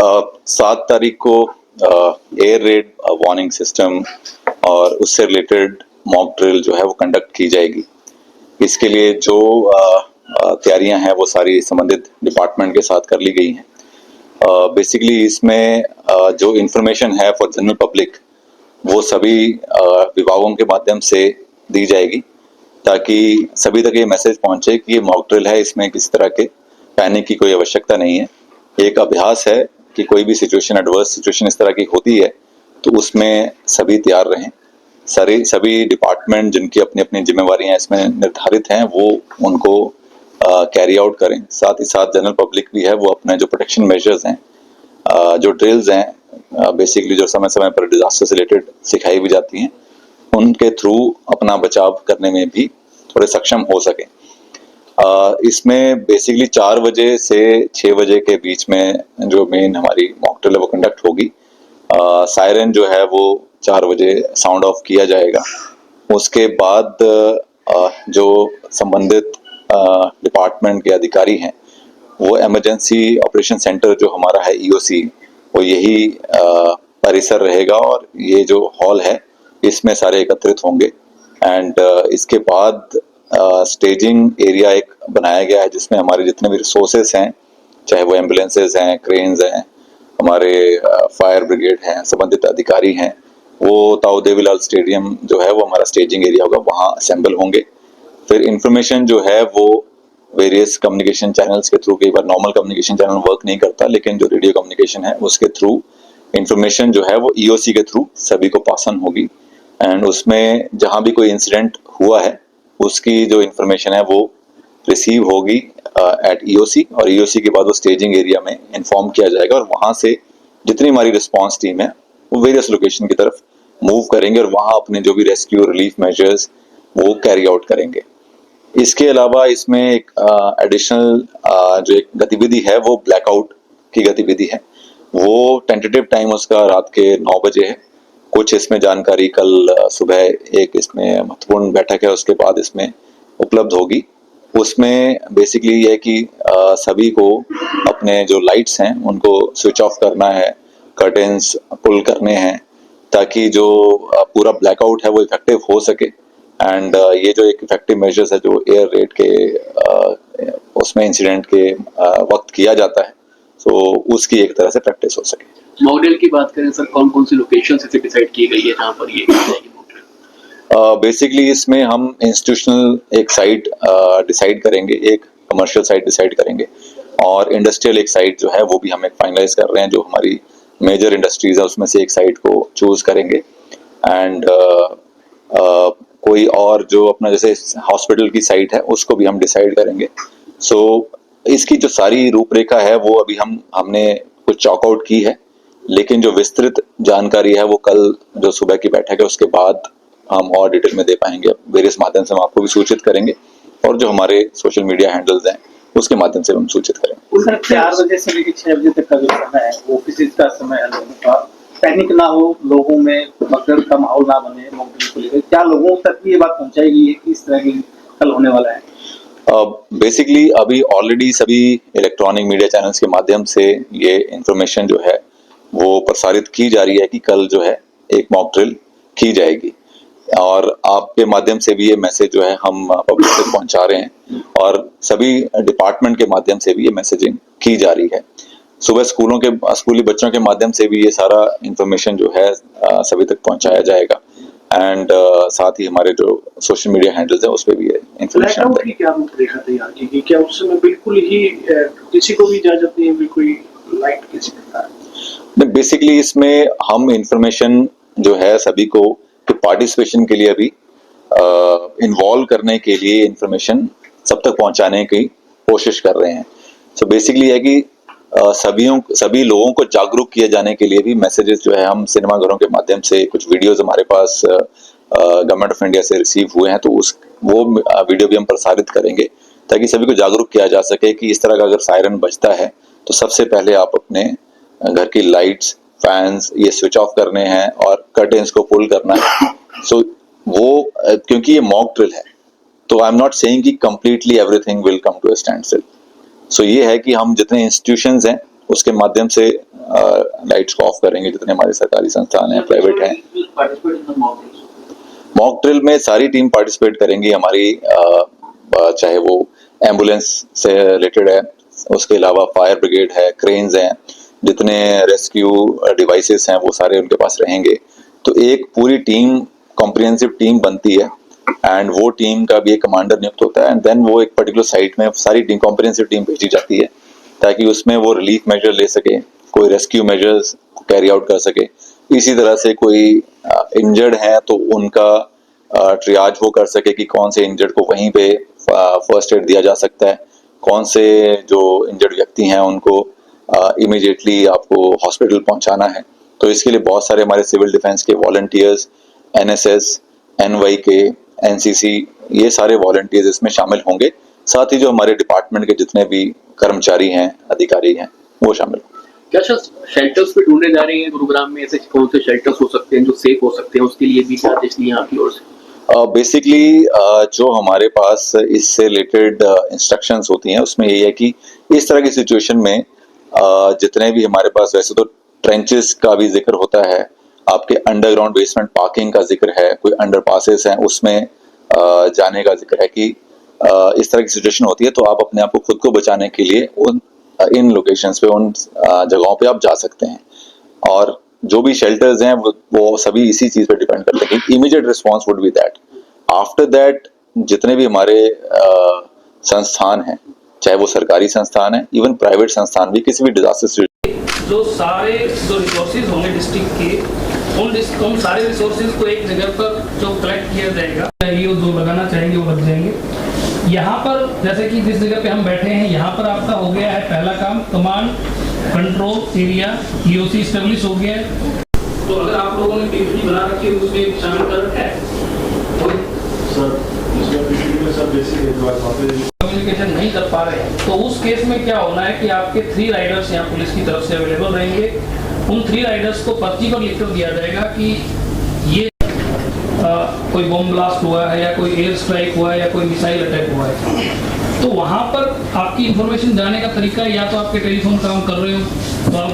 7 तारीख को air red warning system और उससे रिलेटेड मॉक ड्रिल जो है वो कंडक्ट की जाएगी। इसके लिए जो तैयारियां हैं वो सारी संबंधित डिपार्टमेंट के साथ कर ली गई हैं। बेसिकली इसमें जो इन्फॉर्मेशन है फॉर जनरल पब्लिक वो सभी विभागों के माध्यम से दी जाएगी ताकि सभी तक ये मैसेज पहुंचे कि ये मॉक ड्रिल है, इसमें किसी तरह के पैनिक की कोई आवश्यकता नहीं है। एक अभ्यास है कि कोई भी सिचुएशन, एडवर्स सिचुएशन इस तरह की होती है तो उसमें सभी तैयार रहें। सभी डिपार्टमेंट जिनकी अपनी अपनी जिम्मेवारियां इसमें निर्धारित हैं वो उनको कैरी आउट करें। साथ ही साथ जनरल पब्लिक भी है वो अपने जो प्रोटेक्शन मेजर्स हैं, जो ड्रिल्स हैं, बेसिकली जो समय समय पर डिजास्टर से रिलेटेड सिखाई भी जाती हैं, उनके थ्रू अपना बचाव करने में भी थोड़े सक्षम हो सके। इसमें बेसिकली 4 बजे से 6 बजे के बीच में जो मेन हमारी मॉक ड्रिल है वो कंडक्ट होगी। सायरन जो है वो 4 बजे साउंड ऑफ किया जाएगा। उसके बाद जो संबंधित डिपार्टमेंट के अधिकारी हैं वो इमरजेंसी ऑपरेशन सेंटर जो हमारा है ईओसी, वो यही परिसर रहेगा और ये जो हॉल है इसमें सारे एकत्रित होंगे। एंड इसके बाद स्टेजिंग एरिया एक बनाया गया है जिसमें हमारे जितने भी रिसोर्सेस हैं, चाहे वो एम्बुलेंसेज हैं, क्रेन्स हैं, हमारे फायर ब्रिगेड हैं, संबंधित अधिकारी हैं, वो ताऊ देवीलाल स्टेडियम जो है वो हमारा स्टेजिंग एरिया होगा, वहाँ असेंबल होंगे। फिर इंफॉर्मेशन जो है वो वेरियस कम्युनिकेशन चैनल्स के थ्रू, कई बार नॉर्मल कम्युनिकेशन चैनल वर्क नहीं करता लेकिन जो रेडियो कम्युनिकेशन है उसके थ्रू इंफॉर्मेशन जो है वो ईओसी के थ्रू सभी को पास ऑन होगी। एंड उसमें जहां भी कोई इंसिडेंट हुआ है उसकी जो इंफॉर्मेशन है वो रिसीव होगी एट ईओसी, और ईओसी के बाद वो स्टेजिंग एरिया में इन्फॉर्म किया जाएगा और वहां से जितनी हमारी रिस्पांस टीम है वो वेरियस लोकेशन की तरफ मूव करेंगे और वहां अपने जो भी रेस्क्यू रिलीफ मेजर्स वो कैरी आउट करेंगे। इसके अलावा इसमें एक एडिशनल जो एक गतिविधि है वो ब्लैकआउट की गतिविधि है। वो टेंटेटिव टाइम उसका रात के 9 बजे है। कुछ इसमें जानकारी कल सुबह एक इसमें महत्वपूर्ण बैठक है उसके बाद इसमें उपलब्ध होगी। उसमें बेसिकली ये है कि सभी को अपने जो लाइट्स हैं उनको स्विच ऑफ करना है, कर्टेन्स पुल करने हैं ताकि जो पूरा ब्लैकआउट है वो इफेक्टिव हो सके। एंड ये जो एक इफेक्टिव मेजर्स है जो एयर रेड के उसमें इंसिडेंट के वक्त किया जाता है, तो उसकी एक तरह से प्रैक्टिस हो सके। मॉडल की बात करें सर, कौन कौन सी लोकेशन से डिसाइड की गई है जहाँ पर ये बेसिकली इसमें हम इंस्टीट्यूशनल एक साइट डिसाइड करेंगे, एक कमर्शियल साइट डिसाइड करेंगे और इंडस्ट्रियल एक साइट जो है वो भी हम एक फाइनलाइज कर रहे हैं। जो हमारी मेजर इंडस्ट्रीज है उसमें से एक साइट को चूज करेंगे। एंड कोई और जो अपना जैसे हॉस्पिटल की साइट है उसको भी हम डिसाइड करेंगे। सो इसकी जो सारी रूपरेखा है वो अभी हमने कुछ चॉकआउट की है, लेकिन जो विस्तृत जानकारी है वो कल जो सुबह की बैठक है उसके बाद हम और डिटेल में दे पाएंगे। वेरियस माध्यम से हम आपको भी सूचित करेंगे और जो हमारे सोशल मीडिया हैंडल्स हैं उसके माध्यम से हम सूचित करेंगे। सर 4 बजे से लेकर 6 बजे तक का जो समय है वो किसी का समय है, लोगों का पैनिक ना हो, लोगों में भगदड़ का माहौल ना बने, क्या लोगों तक भी ये बात पहुंचाएगी कि इस तरह की कल होने वाला है? बेसिकली अभी ऑलरेडी सभी इलेक्ट्रॉनिक मीडिया चैनल्स के माध्यम से ये इंफॉर्मेशन जो है वो प्रसारित की जा रही है कि कल जो है एक मॉक ड्रिल की जाएगी और आपके माध्यम से भी ये मैसेज जो है हम पब्लिक तक पहुंचा रहे हैं और सभी डिपार्टमेंट के माध्यम से भी ये मैसेजिंग की जा रही है। सुबह स्कूली बच्चों के माध्यम से भी ये सारा इंफॉर्मेशन जो है सभी तक पहुंचाया जाएगा। एंड साथ ही हमारे जो सोशल मीडिया हैंडल्स हैं उस पे भी ये इंफॉर्मेशन है। क्या रूपरेखा तैयार की गई? क्या उस समय बिल्कुल ही किसी को भी इजाजत नहीं है, बिल्कुल लाइट किसी का? बेसिकली इसमें हम इंफॉर्मेशन जो है सभी को पार्टिसिपेशन के लिए अभी इन्वॉल्व करने के लिए इंफॉर्मेशन सब तक पहुंचाने की कोशिश कर रहे हैं। सो बेसिकली है कि सभी लोगों को जागरूक किए जाने के लिए भी मैसेजेस जो है हम सिनेमाघरों के माध्यम से, कुछ वीडियोस हमारे पास गवर्नमेंट ऑफ इंडिया से रिसीव हुए हैं तो वो वीडियो भी हम प्रसारित करेंगे ताकि सभी को जागरूक किया जा सके कि इस तरह का अगर सायरन बजता है तो सबसे पहले आप अपने घर की लाइट्स, फैंस ये स्विच ऑफ करने हैं और कर्टेन्स को पुल करना है। सो वो क्योंकि ये मॉक ड्रिल है तो आई एम नॉट सेइंग कि completely everything will come to a standstill. So ये है कि हम जितने इंस्टीट्यूशंस हैं उसके माध्यम से लाइट्स को ऑफ करेंगे जितने हमारे सरकारी संस्थान हैं, प्राइवेट हैं। मॉक ड्रिल में सारी टीम पार्टिसिपेट करेंगी हमारी, चाहे वो एम्बुलेंस से रिलेटेड है, उसके अलावा फायर ब्रिगेड है, क्रेन्स हैं, जितने रेस्क्यू डिवाइसेस हैं वो सारे उनके पास रहेंगे। तो एक पूरी टीम, कॉम्प्रिहेंसिव टीम बनती है एंड वो टीम का भी एक कमांडर नियुक्त होता है एंड देन वो एक पर्टिकुलर साइट में सारी टीम, कॉम्प्रिहेंसिव टीम भेजी जाती है ताकि उसमें वो रिलीफ मेजर ले सके, कोई रेस्क्यू मेजर्स कैरी आउट कर सके। इसी तरह से कोई इंजर्ड है तो उनका ट्रियाज वो कर सके कि कौन से इंजर्ड को वहीं पे फर्स्ट एड दिया जा सकता है, कौन से जो इंजर्ड व्यक्ति हैं उनको इमीडिएटली आपको हॉस्पिटल पहुंचाना है। तो इसके लिए बहुत सारे हमारे सिविल डिफेंस के वॉलंटियर्स, एनएसएस, एनवाईके, एनसीसी, ये सारे वॉलंटियर्स इसमें शामिल होंगे। साथ ही जो हमारे डिपार्टमेंट के जितने भी कर्मचारी हैं, अधिकारी हैं, वो शामिल होंगे। क्या शेल्टर्स पे ढूंढने जा रहे हैं गुरुग्राम में? ऐसे कौन से शेल्टर्स हो सकते हैं जो सेफ हो सकते हैं? उसके लिए भी आदेश लिए आपकी ओर से? बेसिकली जो हमारे पास इससे रिलेटेड इंस्ट्रक्शंस होती हैं उसमें ये है कि इस तरह की सिचुएशन में जितने भी हमारे पास, वैसे तो ट्रेंचेस का भी जिक्र होता है, आपके अंडरग्राउंड बेसमेंट पार्किंग का जिक्र है, कोई अंडरपासेस हैं उसमें जाने का जिक्र है कि इस तरह की सिचुएशन होती है तो आप अपने आप को खुद को बचाने के लिए इन लोकेशंस पे, उन जगहों पे आप जा सकते हैं। और जो भी शेल्टर्स हैं वो सभी इसी चीज पे डिपेंड करते हैं कि immediate response would be that. After that जितने भी हमारे संस्थान हैं, चाहे वो सरकारी संस्थान है, इवन प्राइवेट संस्थान भी, किसी भी डिजास्टर जो सारे जो रिसोर्सेज होंगे डिस्ट्रिक्ट के, उन सारे रिसोर्सेज को एक जगह पर जो कलेक्ट किया जाएगा, ये जो लगाना चाहेंगे वो लग जाएंगे। यहाँ पर जैसे कि जिस जगह पे हम बैठे हैं, यहाँ पर आपका हो गया है पहला काम, command control area EOC establish हो गया है। तो अगर आप लोगों ने पीपीटी बना रखी है उसमें शामिल कर रखा है सर, इसमें पीपीटी में सब बेसिक कम्युनिकेशन नहीं कर पा रहे हैं तो उस केस में क्या होना है कि आपके 3 राइडर्स यहाँ पुलिस की तरफ से अवेलेबल रहेंगे। उन 3 राइडर्स को पर्ची पर लिखकर दिया जाएगा कि ये कोई बॉम्ब ब्लास्ट हुआ है या कोई एयर स्ट्राइक हुआ है या कोई मिसाइल अटैक हुआ है। तो वहाँ पर आपकी इंफॉर्मेशन जाने का तरीका, या तो आपके टेलीफोन काम कर रहे हो तो आप